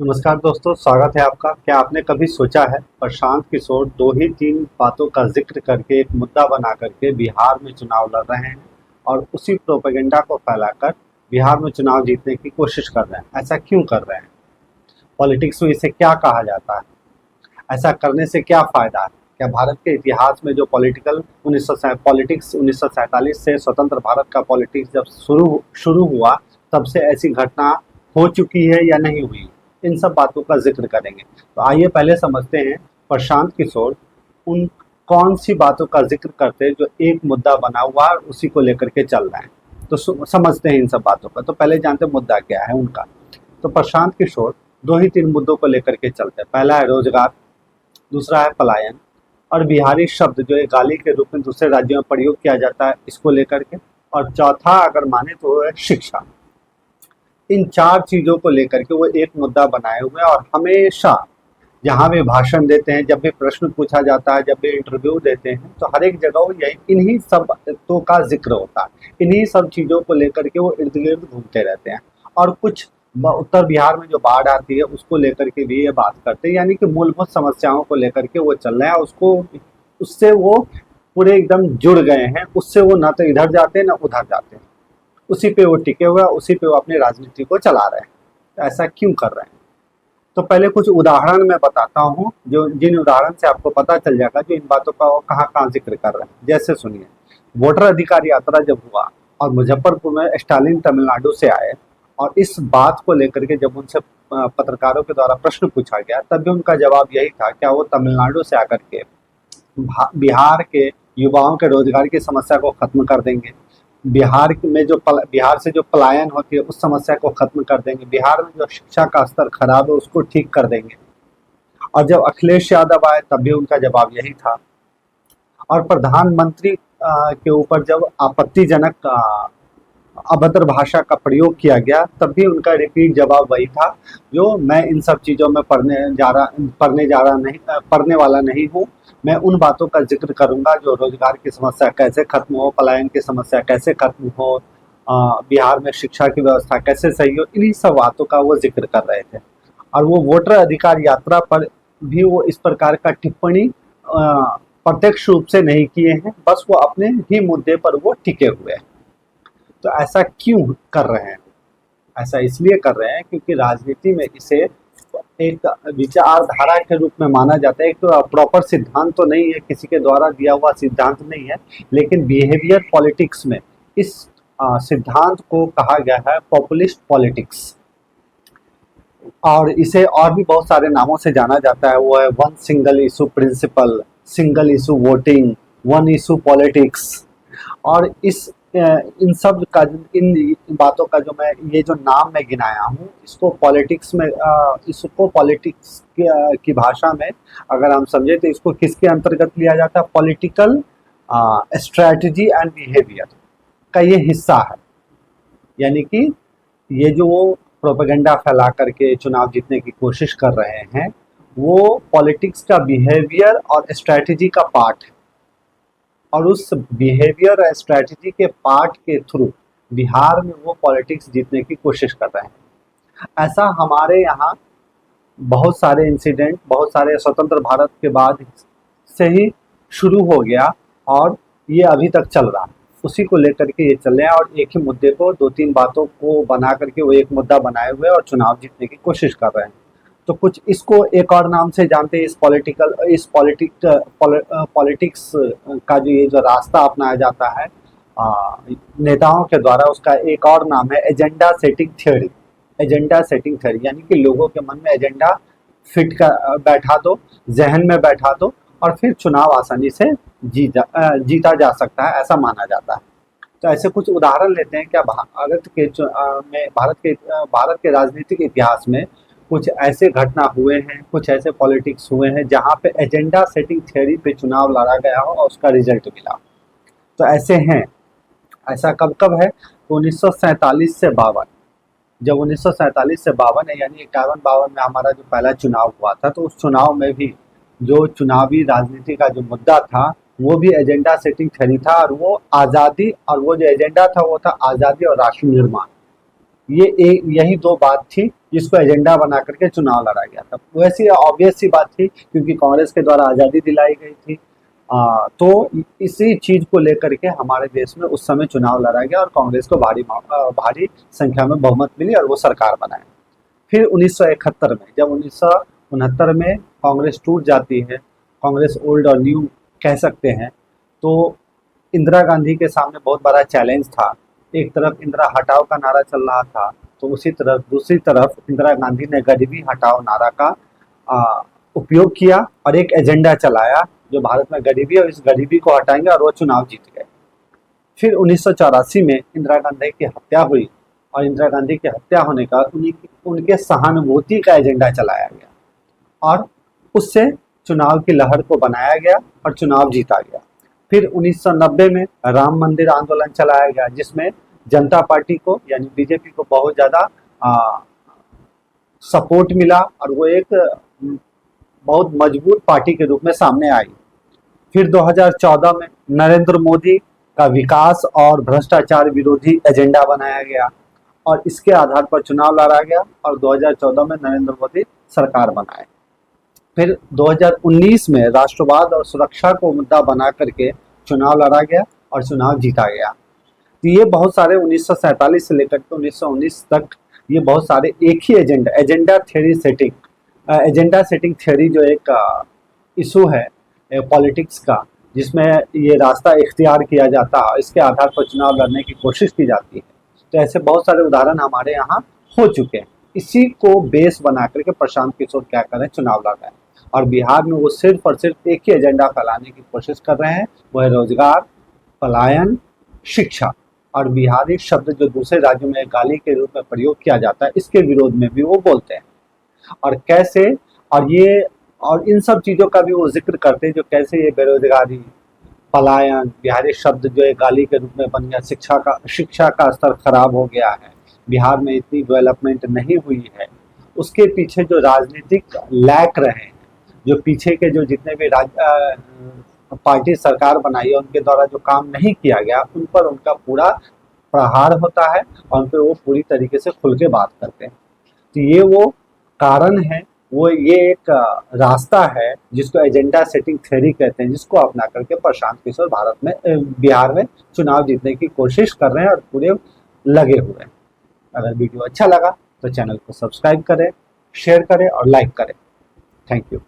नमस्कार दोस्तों, स्वागत है आपका। क्या आपने कभी सोचा है प्रशांत किशोर दो ही तीन बातों का जिक्र करके एक मुद्दा बना करके बिहार में चुनाव लड़ रहे हैं और उसी प्रोपेगेंडा को फैलाकर बिहार में चुनाव जीतने की कोशिश कर रहे हैं। ऐसा क्यों कर रहे हैं? पॉलिटिक्स में इसे क्या कहा जाता है? ऐसा करने से क्या फ़ायदा है? क्या भारत के इतिहास में जो पॉलिटिक्स 1947 से स्वतंत्र भारत का पॉलिटिक्स जब शुरू शुरू हुआ तब से ऐसी घटना हो चुकी है या नहीं हुई? इन सब बातों का जिक्र करेंगे। तो आइए पहले समझते हैं प्रशांत किशोर उन कौन सी बातों का जिक्र करते हैं जो एक मुद्दा बना हुआ है और उसी को लेकर के चल रहे हैं। तो समझते हैं इन सब बातों का। तो पहले जानते हैं मुद्दा क्या है उनका। तो प्रशांत किशोर दो ही तीन मुद्दों को लेकर के चलते हैं। पहला है रोजगार, दूसरा है पलायन और बिहारी शब्द जो एक गाली के रूप में दूसरे राज्यों में प्रयोग किया जाता है इसको लेकर के, और चौथा अगर माने तो वो है शिक्षा। इन चार चीज़ों को लेकर के वो एक मुद्दा बनाए हुए हैं और हमेशा जहाँ भी भाषण देते हैं, जब भी प्रश्न पूछा जाता है, जब भी इंटरव्यू देते हैं, तो हर एक जगह वो यही इन्हीं सब बातों का जिक्र होता है। इन्हीं सब चीज़ों को लेकर के वो इर्द गिर्द घूमते रहते हैं और कुछ उत्तर बिहार में जो बाढ़ आती है उसको लेकर के भी ये बात करते हैं, यानी कि मूलभूत समस्याओं को लेकर के वो चल रहे हैं। उसको उससे वो पूरे एकदम जुड़ गए हैं। उससे वो ना तो इधर जाते हैं ना उधर जाते हैं। उसी पे वो टिके हुए हैं, उसी पे वो अपनी राजनीति को चला रहे हैं। तो ऐसा क्यों कर रहे हैं? तो पहले कुछ उदाहरण मैं बताता हूँ, जो जिन उदाहरण से आपको पता चल जाएगा जो इन बातों का वो कहाँ कहाँ जिक्र कर रहे हैं। जैसे सुनिए, वोटर अधिकार यात्रा जब हुआ और मुजफ्फरपुर में स्टालिन तमिलनाडु से आए और इस बात को लेकर के जब उनसे पत्रकारों के द्वारा प्रश्न पूछा गया, तब भी उनका जवाब यही था, क्या वो तमिलनाडु से आकर के बिहार के युवाओं के रोजगार की समस्या को खत्म कर देंगे, बिहार से जो पलायन होती है उस समस्या को खत्म कर देंगे, बिहार में जो शिक्षा का स्तर खराब है उसको ठीक कर देंगे। और जब अखिलेश यादव आए तब भी उनका जवाब यही था। और प्रधानमंत्री के ऊपर जब आपत्तिजनक अभद्र भाषा का प्रयोग किया गया तब भी उनका रिपीट जवाब वही था, जो मैं इन सब चीज़ों में पढ़ने वाला नहीं हूँ। मैं उन बातों का जिक्र करूंगा जो रोजगार की समस्या कैसे खत्म हो, पलायन की समस्या कैसे खत्म हो, बिहार में शिक्षा की व्यवस्था कैसे सही हो। इन्हीं सब बातों का वो जिक्र कर रहे थे। और वो वोटर अधिकार यात्रा पर भी वो इस प्रकार का टिप्पणी प्रत्यक्ष रूप से नहीं किए हैं, बस वो अपने ही मुद्दे पर वो टिके हुए हैं। तो ऐसा क्यों कर रहे हैं? ऐसा इसलिए कर रहे हैं क्योंकि राजनीति में इसे एक विचारधारा के रूप में माना जाता है। एक तो प्रॉपर सिद्धांत तो नहीं है, किसी के द्वारा दिया हुआ सिद्धांत नहीं है, लेकिन बिहेवियर पॉलिटिक्स में इस सिद्धांत को कहा गया है पॉपुलिस्ट पॉलिटिक्स। और इसे और भी बहुत सारे नामों से जाना जाता है। वो है one single issue principle, single issue voting, one issue politics. और इन सब का इन बातों का जो मैं ये जो नाम मैं गिनाया हूँ इसको पॉलिटिक्स में इसको पॉलिटिक्स की भाषा में अगर हम समझे तो इसको किसके अंतर्गत लिया जाता है? पॉलिटिकल स्ट्रेटजी एंड बिहेवियर का ये हिस्सा है। यानी कि ये जो वो प्रोपेगेंडा फैला करके चुनाव जीतने की कोशिश कर रहे हैं वो पॉलिटिक्स का बिहेवियर और स्ट्रेटजी का पार्ट है। और उस बिहेवियर और स्ट्रेटजी के पार्ट के थ्रू बिहार में वो पॉलिटिक्स जीतने की कोशिश कर रहे हैं। ऐसा हमारे यहाँ बहुत सारे इंसिडेंट, बहुत सारे स्वतंत्र भारत के बाद से ही शुरू हो गया और ये अभी तक चल रहा है। उसी को लेकर के ये चल रहे हैं और एक ही मुद्दे को दो तीन बातों को बना करके वो एक मुद्दा बनाए हुए और चुनाव जीतने की कोशिश कर रहे हैं। तो कुछ इसको एक और नाम से जानते हैं, पॉलिटिक्स का जो ये जो रास्ता अपनाया जाता है नेताओं के द्वारा, उसका एक और नाम है agenda setting theory. Agenda setting theory यानी कि लोगों के मन में एजेंडा फिट कर बैठा दो, जहन में बैठा दो और फिर चुनाव आसानी से जीता जा सकता है, ऐसा माना जाता है। तो ऐसे कुछ उदाहरण लेते हैं। क्या भारत के राजनीतिक इतिहास में कुछ ऐसे घटना हुए हैं, कुछ ऐसे पॉलिटिक्स हुए हैं जहाँ पे एजेंडा सेटिंग थ्योरी पे चुनाव लड़ा गया हो और उसका रिजल्ट मिला? तो ऐसे हैं। ऐसा कब कब है? 1947 से 52। जब 1947 से 52 है यानी 51-52 में हमारा जो पहला चुनाव हुआ था, तो उस चुनाव में भी जो चुनावी राजनीति का जो मुद्दा था वो भी एजेंडा सेटिंग थ्योरी था। और वो आज़ादी, और वो जो एजेंडा था वो था आज़ादी और राष्ट्र निर्माण। यही दो बात थी जिसको एजेंडा बना करके चुनाव लड़ा गया था। वैसी ऑब्वियस सी बात थी क्योंकि कांग्रेस के द्वारा आज़ादी दिलाई गई थी। तो इसी चीज को लेकर के हमारे देश में उस समय चुनाव लड़ा गया और कांग्रेस को भारी संख्या में बहुमत मिली और वो सरकार बनाए। फिर 1971 में, जब 1969 में कांग्रेस टूट जाती है, कांग्रेस ओल्ड और न्यू कह सकते हैं, तो इंदिरा गांधी के सामने बहुत बड़ा चैलेंज था। एक तरफ इंदिरा हटाओ का नारा चल रहा था, तो दूसरी तरफ इंदिरा गांधी ने गरीबी हटाओ नारा का उपयोग किया और एक एजेंडा चलाया जो भारत में गरीबी है और इस गरीबी को हटाएंगे, और वो चुनाव जीत गए। फिर 1984 में इंदिरा गांधी की हत्या हुई और इंदिरा गांधी की हत्या होने का उनके सहानुभूति का एजेंडा चलाया गया और उससे चुनाव की लहर को बनाया गया और चुनाव जीता गया। फिर 1990 में राम मंदिर आंदोलन चलाया गया जिसमें जनता पार्टी को यानी बीजेपी को बहुत ज़्यादा सपोर्ट मिला और वो एक बहुत मजबूत पार्टी के रूप में सामने आई। फिर 2014 में नरेंद्र मोदी का विकास और भ्रष्टाचार विरोधी एजेंडा बनाया गया और इसके आधार पर चुनाव लड़ा गया और 2014 में नरेंद्र मोदी सरकार बनाए। फिर 2019 में राष्ट्रवाद और सुरक्षा को मुद्दा बना करके चुनाव लड़ा गया और चुनाव जीता गया। तो ये बहुत सारे 1947 से लेकर के 1919 तक ये बहुत सारे एक ही एजेंडा सेटिंग थ्योरी जो एक इशू है पॉलिटिक्स का, जिसमें ये रास्ता इख्तियार किया जाता है, इसके आधार पर चुनाव लड़ने की कोशिश की जाती है। तो ऐसे बहुत सारे उदाहरण हमारे यहाँ हो चुके हैं। इसी को बेस बना करके प्रशांत किशोर क्या कर रहे हैं, चुनाव लड़ रहे हैं और बिहार में वो सिर्फ और सिर्फ एक ही एजेंडा फैलाने की कोशिश कर रहे हैं, वो है रोजगार, पलायन, शिक्षा। और बिहारी शब्द जो दूसरे राज्यों में गाली के रूप में प्रयोग किया जाता है, इसके विरोध में भी वो बोलते हैं। और कैसे और इन सब चीज़ों का भी वो जिक्र करते हैं, जो कैसे ये बेरोजगारी, पलायन, बिहारी शब्द जो है गाली के रूप में बन गया, शिक्षा का स्तर खराब हो गया है, बिहार में इतनी डेवलपमेंट नहीं हुई है। उसके पीछे जो राजनीतिक लैक रहे हैं, जो पीछे के जो जितने भी पार्टी सरकार बनाई है उनके द्वारा जो काम नहीं किया गया, उन पर उनका पूरा प्रहार होता है और उन पर वो पूरी तरीके से खुल के बात करते हैं। तो ये वो कारण है, वो ये एक रास्ता है जिसको एजेंडा सेटिंग थ्योरी कहते हैं, जिसको अपना करके प्रशांत किशोर बिहार में चुनाव जीतने की कोशिश कर रहे हैं और पूरे लगे हुए हैं। अगर वीडियो अच्छा लगा तो चैनल को सब्सक्राइब करें, शेयर करें और लाइक करें। Thank you.